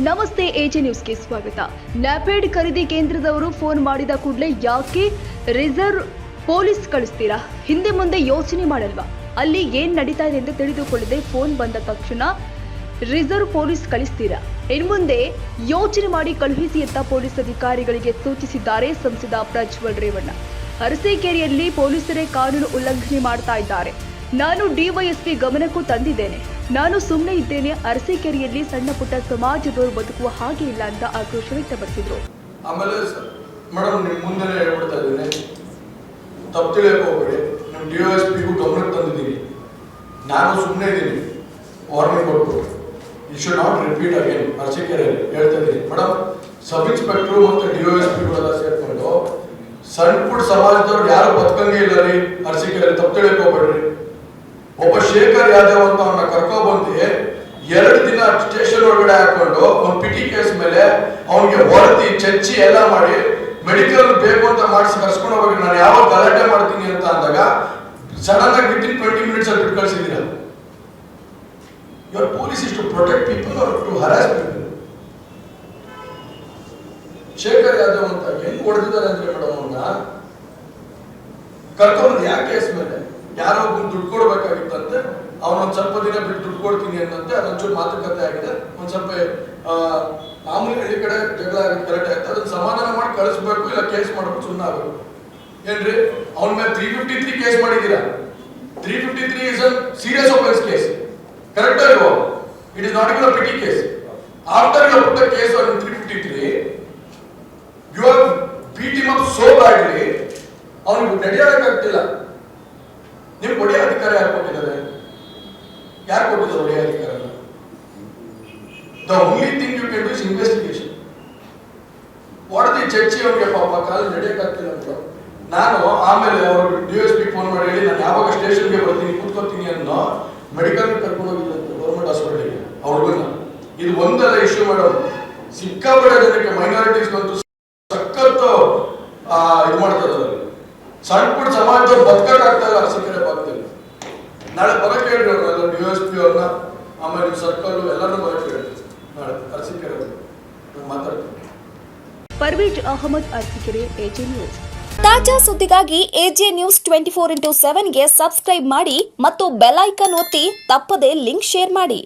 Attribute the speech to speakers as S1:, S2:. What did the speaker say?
S1: ನಮಸ್ತೆ ಎಜೆ ನ್ಯೂಸ್ಗೆ ಸ್ವಾಗತ. ನ್ಯಾಪೆಡ್ ಖರೀದಿ ಕೇಂದ್ರದವರು ಫೋನ್ ಮಾಡಿದ ಕೂಡಲೇ ಯಾಕೆ ರಿಸರ್ವ್ ಪೊಲೀಸ್ ಕಳಿಸ್ತೀರಾ? ಹಿಂದೆ ಮುಂದೆ ಯೋಚನೆ ಮಾಡಲ್ವಾ? ಅಲ್ಲಿ ಏನ್ ನಡೀತಾ ಇದೆ ಅಂತ ತಿಳಿದುಕೊಳ್ಳದೆ ಫೋನ್ ಬಂದ ತಕ್ಷಣ ರಿಸರ್ವ್ ಪೊಲೀಸ್ ಕಳಿಸ್ತೀರಾ? ಇನ್ಮುಂದೆ ಯೋಚನೆ ಮಾಡಿ ಕಳುಹಿಸಿ ಅಂತ ಪೊಲೀಸ್ ಅಧಿಕಾರಿಗಳಿಗೆ ಸೂಚಿಸಿದ್ದಾರೆ ಸಂಸದ ಪ್ರಜ್ವಲ್ ರೇವಣ್ಣ. ಅರಸೀಕೆರೆಯಲ್ಲಿ ಪೊಲೀಸರೇ ಕಾನೂನು ಉಲ್ಲಂಘನೆ ಮಾಡ್ತಾ ಇದ್ದಾರೆ. ನಾನು ಡಿವೈಎಸ್ಪಿ ಗಮನಕ್ಕೂ ತಂದಿದ್ದೇನೆ. ನಾನು ಸುಮ್ಮನೆ ಇದ್ದೇನೆ. ಅರಸೀಕೆರೆಯಲ್ಲಿ ಸಣ್ಣ ಪುಟ್ಟ ಸಮಾಜದವರು ಬದುಕುವ ಹಾಗೆ ಇಲ್ಲ ಅಂತ ಆಕ್ರೋಶ ವ್ಯಕ್ತಪಡಿಸಿದ್ರು.
S2: ಆಮೇಲೆ ಮೇಡಮ್ ನಿಮ್ಮ ಮುಂದೆ ಹೇಳ್ಬಿಡ್ತಾ ಇದ್ದೀನಿ, ತಪ್ಪು ತಿಳಿಯಕ್ಕೆ ಹೋಗ್ಬೇಡಿ. ನಿಮ್ಮ ಡಿವೈಎಸ್ಪಿಗೂ ಗಮನಕ್ಕೆ ತಂದಿದ್ದೀನಿ. ನಾನು ಸುಮ್ಮನೆ ಇದ್ದೀನಿ, ವಾರ್ನಿಂಗ್ ಕೊಟ್ಟು you should not repeat again. ಅರಸೀಕೆರೆಯಲ್ಲಿ ಹೇಳ್ತಾ ಇದ್ದೀನಿ ಮೇಡಮ್, ಸಬ್ ಇನ್ಸ್ಪೆಕ್ಟರ್ ಮತ್ತು ಡಿವೈಎಸ್ಪಿಗಳೆಲ್ಲ ಸೇರ್ಕೊಂಡು ಸಣ್ಣ ಪುಟ್ಟ ಸಮಾಜದವ್ರು ಯಾರು ಬದುಕಂಗೆ ಇಲ್ಲ ರೀ ಅರಸೀಕೆರೆಯಲ್ಲಿ. ತಪ್ಪು ತಿಳಿಯಕ್ಕೆ ಹೋಗ್ಬೇಡ್ರಿ. ಒಬ್ಬ ಶೇಖರ್ ಯಾದವ್ ಅಂತ ಅವನ್ನ ಕರ್ಕೊಬಂದು 2 ದಿನ ಸ್ಟೇಷನ್ ಒಳಗಡೆ ಹಾಕೊಂಡು ಒಂದು ಪಿಟಿ ಕೇಸ್ ಮೇಲೆ ಅವನಿಗೆ ಹೊಡೆದಿ ಚಚ್ಚಿ ಎಲ್ಲ ಮಾಡಿ ಮೆಡಿಕಲ್ ಬೇಕು ಅಂತ ಮಾಡಿಸಿ ಕರ್ಸ್ಕೊಂಡು ಹೋಗ್ಬೇಕು. ನಾನು ಯಾವಾಗ ಗಲಾಟೆ ಮಾಡ್ತೀನಿ ಅಂತ ಅಂದಾಗ ಸಡನ್ ಆಗಿ ವಿತಿನ್ 20 minutes ಅಲ್ಲಿ ಬಿಟ್ಟು ಕಳಿಸಿದ್ದೀರಾ. Your police is to protect people or to harass people. Shekhar Yadav ಅಂತ ಹೆಂಗ್ ಹೊಡೆದಿದ್ದಾರೆ ಅಂದ್ರೆ ಮೇಡಮ್, ಅವನ್ನ ಕರ್ಕೊಂಡ್ಬಂದು ಯಾವ ಕೇಸ್ ಮೇಲೆ ಯಾರೋ ದುಡ್ಡು ಕೊಡ್ಬೇಕಾಗಿತ್ತಂತೆ. ಅವನೊಂದ್ ಸ್ವಲ್ಪ ದಿನ ಬಿಟ್ಟು ದುಡ್ಡು ಕೊಡ್ತೀನಿ ಅನ್ನಂತೆ. ಅದೊಂಚೂರು ಮಾತುಕತೆ ಆಗಿದೆ. ಒಂದ್ ಸ್ವಲ್ಪ ಮಾಮೂಲಿ ಹಳ್ಳಿ ಕಡೆ ಜಗಳ ಆಗುತ್ತೆ, ಕರೆಕ್ಟ್ ಆಯ್ತು. ಅದನ್ನ ಸಮಾಧಾನ ಮಾಡಿ ಕಳಿಸ್ಬೇಕು, ಇಲ್ಲ ಕೇಸ್ ಮಾಡ್ಬೇಕು, ಸುಮ್ಮನೆ ಆಗಬೇಕು. ಏನ್ರಿ ಅವನ ಮೇಲೆ 353 ಕೇಸ್ ಮಾಡಿದೀರಾ. 353 is a serious offence case. Correct ಅಲ್ವೋ? It is not even a petty case. After you put the case on 353 you have beat him up so badly. ಅವನಿಗೆ ನಡೆಯೋಕ್ಕಾಗ್ತಿಲ್ಲ. ನಿಮ್ಗೆ ಒಡೆಯ ಅಧಿಕಾರ ಯಾರು ಕೊಟ್ಟಿದ್ದಾರೆ? ಯಾರು ಕೊಟ್ಟಿದ್ದಾರೆ ಒಡೆಯ ಅಧಿಕಾರ? The only thing you can do is investigation. ಹೊಡೆದಿ ಚರ್ಚಿ ಅವನಿಗೆ ಪಾಪ ಕಾಲ ನಡೆಯಕ್ಕಾಗ್ತಿಲ್ಲ ಅಂತ ನಾನು ಆಮೇಲೆ ಅವರು ಡಿಎಸ್ಪಿ ಫೋನ್ ಮಾಡಿ ಹೇಳಿ, ನಾನು ಯಾವಾಗ ಸ್ಟೇಷನ್ಗೆ ಬರ್ತೀನಿ ಕೂತ್ಕೋತೀನಿ ಅನ್ನೋ ಮೆಡಿಕಲ್ ಕರ್ಕೊಂಡು ಹೋಗಿಲ್ಲ ಗೌರ್ಮೆಂಟ್ ಹಾಸ್ಪಿಟಲ್ಗೆ ಅವ್ರಿಗನ್ನ. ಇದು ಒಂದೆಲ್ಲ ಇಶ್ಯೂ ಮಾಡೋದು. ಸಿಕ್ಕಾಪಟ್ಟೆ ಜನಕ್ಕೆ ಮೈನಾರಿಟೀಸ್ಗಂತೂ ಸಖತ್ತು ಇದು ಮಾಡ್ತಾರೆ. ಸಣ್ಣ ಪುಟ್ಟ ಸಮಾಜದವ್ರು ಬದುಕಕ್ಕಾಗ್ತಾ ಇಲ್ಲ ಅರಸೀಕೆರೆ ಭಾಗದಲ್ಲಿ. ನಾಳೆ ಬರಕ್ಕೆ ಹೇಳ್ರಿ ಅವ್ರನ್ನೆಲ್ಲ, ಡಿವೈಎಸ್ಪಿ ಅವ್ರನ್ನ, ಆಮೇಲೆ ಸರ್ಕಲ್ ಎಲ್ಲರೂ ಬರಕ್ಕೆ ಹೇಳ್ರಿ ನಾಳೆ ಅರಸೀಕೆರೆ ಮಾತಾಡ್ತೀನಿ.
S1: Parvez Ahmed, Arsikere, AJ news.
S3: ತಾಜಾ ಸುದ್ದಿಗಾಗಿ ಎಜೆ ನ್ಯೂಸ್ 24x7ಗೆ ಸಬ್ಸ್ಕ್ರೈಬ್ ಮಾಡಿ ಮತ್ತು ಬೆಲ್ ಐಕಾನ್ ಒತ್ತಿ ತಪ್ಪದೇ ಲಿಂಕ್ ಶೇರ್ ಮಾಡಿ.